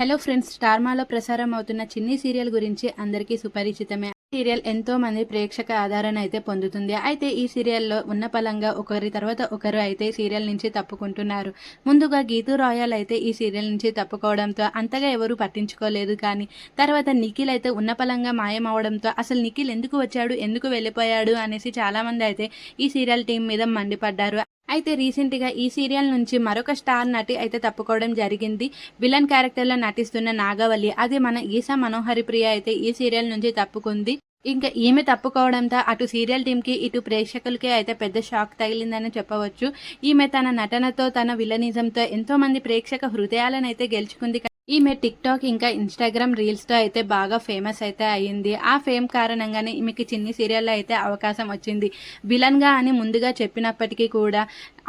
Hello friends, స్టార్మాలో ప్రసారం అవుతున్న చిన్ని సీరియల్ గురించి అందరికీ సుపరిచితమే. సీరియల్ ఎంతో మంది ప్రేక్షక ఆదరణ అయితే పొందుతుంది. అయితే ఈ సీరియల్లో ఉన్న పలంగా ఒకరి తర్వాత ఒకరు అయితే సీరియల్ నుంచి తప్పుకుంటున్నారు. ముందుగా గీతూ రాయల్ అయితే ఈ సీరియల్ నుంచి తప్పుకోవడంతో అంతగా ఎవరు పట్టించుకోలేదు. కానీ తర్వాత నిఖిల్ అయితే ఉన్న పలంగా మాయమవడంతో అసలు నిఖిల్ ఎందుకు వచ్చాడు, ఎందుకు వెళ్ళిపోయాడు అనేసి చాలామంది అయితే ఈ సీరియల్ టీం మీద మండిపడ్డారు. అయితే రీసెంట్గా ఈ సీరియల్ నుంచి మరొక స్టార్ నటి అయితే తప్పుకోవడం జరిగింది. విలన్ క్యారెక్టర్లో నటిస్తున్న నాగవల్లి, అది మన ఈశా మనోహరి ప్రియ అయితే ఈ సీరియల్ నుంచి తప్పుకుంది. ఇంకా ఈమె తప్పుకోవడంతో అటు సీరియల్ టీంకి ఇటు ప్రేక్షకులకి అయితే పెద్ద షాక్ తగిలిందని చెప్పవచ్చు. ఈమె తన నటనతో తన విలనిజంతో ఎంతో మంది ప్రేక్షక హృదయాలను అయితే గెలుచుకుంది. ఈమె టిక్ టాక్ ఇంకా ఇన్స్టాగ్రామ్ రీల్స్తో అయితే బాగా ఫేమస్ అయితే అయ్యింది. ఆ ఫేమ్ కారణంగానే ఈమెకి చిన్ని సీరియల్లో అయితే అవకాశం వచ్చింది. విలన్గా అని ముందుగా చెప్పినప్పటికీ కూడా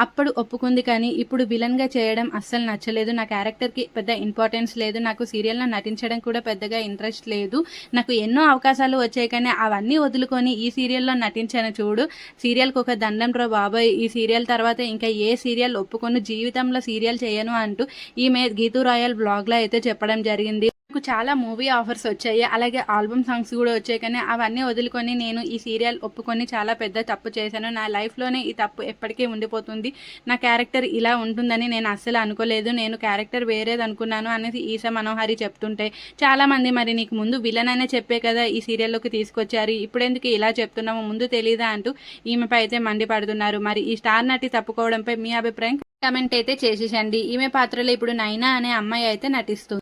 అప్పుడు ఒప్పుకుంది. కానీ ఇప్పుడు విలన్గా చేయడం అస్సలు నచ్చలేదు, నా క్యారెక్టర్కి పెద్ద ఇంపార్టెన్స్ లేదు, నాకు సీరియల్లో నటించడం కూడా పెద్దగా ఇంట్రెస్ట్ లేదు, నాకు ఎన్నో అవకాశాలు వచ్చాయి కానీ అవన్నీ వదులుకొని ఈ సీరియల్లో నటించాను చూడు, సీరియల్కి ఒక దండం రా బాబాయ్, ఈ సీరియల్ తర్వాత ఇంకా ఏ సీరియల్ ఒప్పుకొని జీవితంలో సీరియల్ చేయను అంటూ ఈమె గీతూ రాయల్ బ్లాగ్లో అయితే చెప్పడం జరిగింది. నాకు చాలా మూవీ ఆఫర్స్ వచ్చాయి, అలాగే ఆల్బమ్ సాంగ్స్ కూడా వచ్చాయి, కానీ అవన్నీ వదులుకొని నేను ఈ సీరియల్ ఒప్పుకొని చాలా పెద్ద తప్పు చేశాను, నా లైఫ్లోనే ఈ తప్పు ఎప్పటికీ ఉండిపోతుంది, నా క్యారెక్టర్ ఇలా ఉంటుందని నేను అస్సలు అనుకోలేదు, నేను క్యారెక్టర్ వేరేది అనుకున్నాను అనేసి ఈశా మనోహరి చెప్తుంటే చాలామంది మరి నీకు ముందు విలన్ అనే చెప్పే కదా ఈ సీరియల్లోకి తీసుకొచ్చారు, ఇప్పుడెందుకు ఇలా చెప్తున్నామో ముందు తెలీదా అంటూ ఈమెపై అయితే మండిపడుతున్నారు. మరి ఈ స్టార్ నటి తప్పుకోవడంపై మీ అభిప్రాయం కమెంట్ అయితే చేసేసండి. ఈమె పాత్రలో ఇప్పుడు నైనా అనే అమ్మాయి అయితే నటిస్తుంది.